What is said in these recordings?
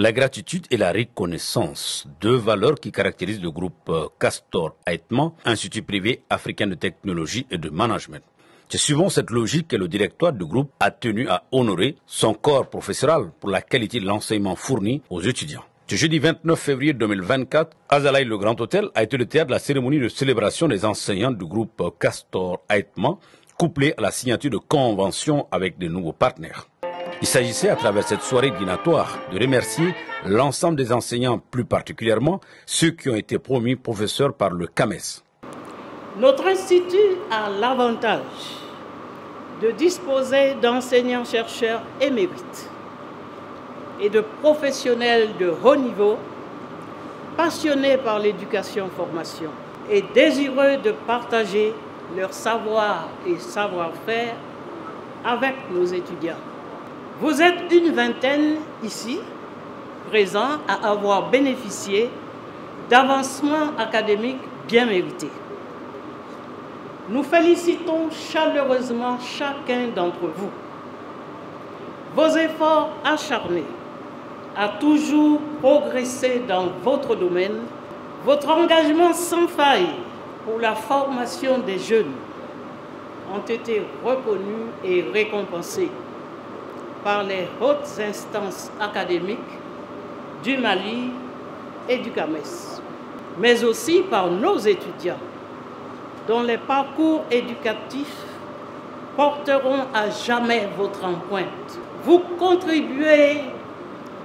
La gratitude et la reconnaissance, deux valeurs qui caractérisent le groupe Castor Aitman, institut privé africain de technologie et de management. C'est suivant cette logique que le directoire du groupe a tenu à honorer son corps professoral pour la qualité de l'enseignement fourni aux étudiants. Ce jeudi 29 février 2024, Azalaï le Grand Hôtel a été le théâtre de la cérémonie de célébration des enseignants du groupe Castor Aitman, couplée à la signature de conventions avec de nouveaux partenaires. Il s'agissait à travers cette soirée dînatoire de remercier l'ensemble des enseignants, plus particulièrement ceux qui ont été promus professeurs par le CAMES. Notre institut a l'avantage de disposer d'enseignants-chercheurs émérites et de professionnels de haut niveau, passionnés par l'éducation-formation et désireux de partager leur savoir et savoir-faire avec nos étudiants. Vous êtes une vingtaine ici, présents, à avoir bénéficié d'avancements académiques bien mérités. Nous félicitons chaleureusement chacun d'entre vous. Vos efforts acharnés à toujours progresser dans votre domaine, votre engagement sans faille pour la formation des jeunes ont été reconnus et récompensés par les hautes instances académiques du Mali et du CAMES, mais aussi par nos étudiants, dont les parcours éducatifs porteront à jamais votre empreinte. Vous contribuez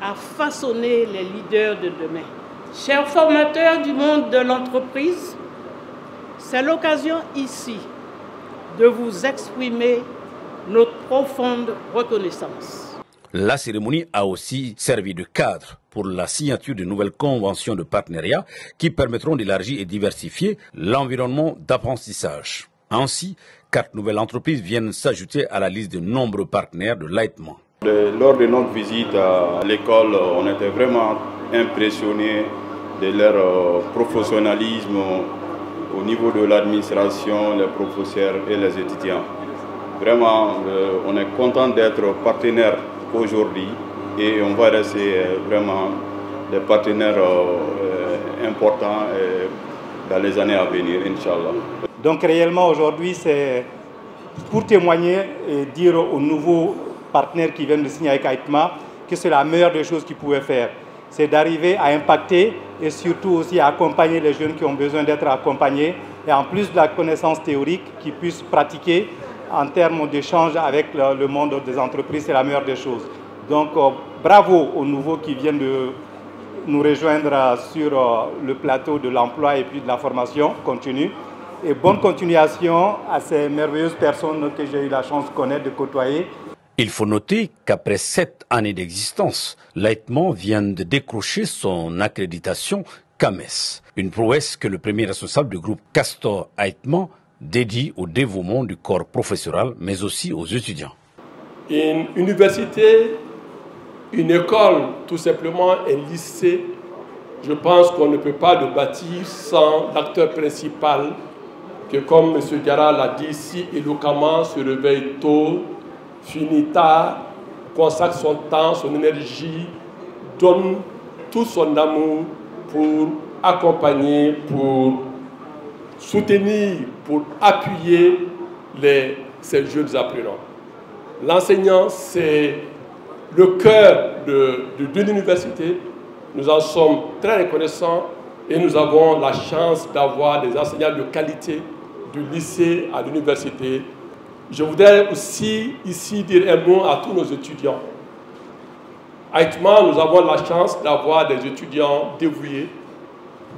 à façonner les leaders de demain. Chers formateurs du monde de l'entreprise, c'est l'occasion ici de vous exprimer notre profonde reconnaissance. La cérémonie a aussi servi de cadre pour la signature de nouvelles conventions de partenariat qui permettront d'élargir et diversifier l'environnement d'apprentissage. Ainsi, 4 nouvelles entreprises viennent s'ajouter à la liste de nombreux partenaires de l'Aitman. Lors de notre visite à l'école, on était vraiment impressionnés de leur professionnalisme au niveau de l'administration, les professeurs et les étudiants. Vraiment, on est content d'être partenaire aujourd'hui et on va rester vraiment des partenaires importants dans les années à venir, Inch'Allah. Donc réellement aujourd'hui, c'est pour témoigner et dire aux nouveaux partenaires qui viennent de signer avec Aitman que c'est la meilleure des choses qu'ils pouvaient faire. C'est d'arriver à impacter et surtout aussi à accompagner les jeunes qui ont besoin d'être accompagnés et en plus de la connaissance théorique, qu'ils puissent pratiquer en termes d'échange avec le monde des entreprises, c'est la meilleure des choses. Donc bravo aux nouveaux qui viennent de nous rejoindre sur le plateau de l'emploi et puis de la formation continue. Et bonne continuation à ces merveilleuses personnes que j'ai eu la chance de connaître, de côtoyer. Il faut noter qu'après 7 années d'existence, l'Aitman vient de décrocher son accréditation CAMES, une prouesse que le premier responsable du groupe Castor Aitman dédie au dévouement du corps professoral, mais aussi aux étudiants. Une université, une école, tout simplement un lycée, je pense qu'on ne peut pas le bâtir sans l'acteur principal, que comme M. Diarra l'a dit si éloquemment, se réveille tôt, finit tard, consacre son temps, son énergie, donne tout son amour pour accompagner, pour soutenir, pour appuyer ces jeunes apprenants. L'enseignant, c'est le cœur de l'université. Nous en sommes très reconnaissants et nous avons la chance d'avoir des enseignants de qualité du lycée à l'université. Je voudrais aussi ici dire un mot à tous nos étudiants. À Aitman, nous avons la chance d'avoir des étudiants dévoués,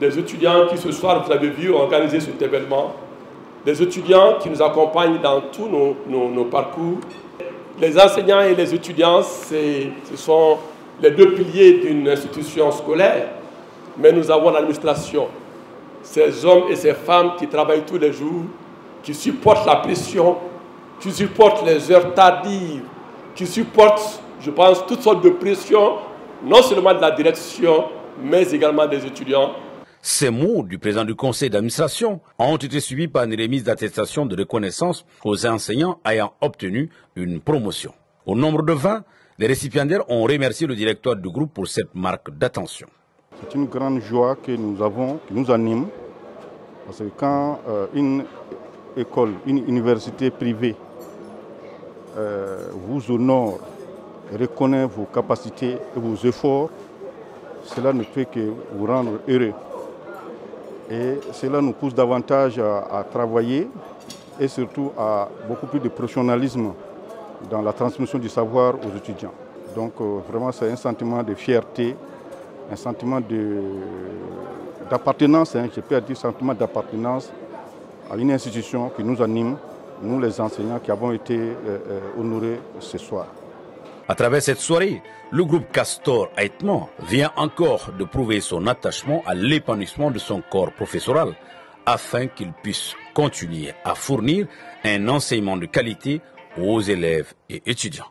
des étudiants qui ce soir, vous avez vu, organiser cet événement, des étudiants qui nous accompagnent dans tous nos parcours. Les enseignants et les étudiants, ce sont les deux piliers d'une institution scolaire, mais nous avons l'administration, ces hommes et ces femmes qui travaillent tous les jours, qui supportent la pression, qui supportent les heures tardives, qui supportent, je pense, toutes sortes de pressions, non seulement de la direction, mais également des étudiants. Ces mots du président du conseil d'administration ont été suivis par une remise d'attestation de reconnaissance aux enseignants ayant obtenu une promotion. Au nombre de 20, Les récipiendaires ont remercié le directeur du groupe pour cette marque d'attention. C'est une grande joie que nous avons, qui nous anime, parce que quand une école, une université privée vous honore, reconnaît vos capacités et vos efforts, cela ne peut que vous rendre heureux. Et cela nous pousse davantage à travailler et surtout à beaucoup plus de professionnalisme dans la transmission du savoir aux étudiants. Donc vraiment c'est un sentiment de fierté, un sentiment d'appartenance, je peux dire sentiment d'appartenance à une institution qui nous anime, nous les enseignants qui avons été honorés ce soir. À travers cette soirée, le groupe Castor Aitman vient encore de prouver son attachement à l'épanouissement de son corps professoral afin qu'il puisse continuer à fournir un enseignement de qualité aux élèves et étudiants.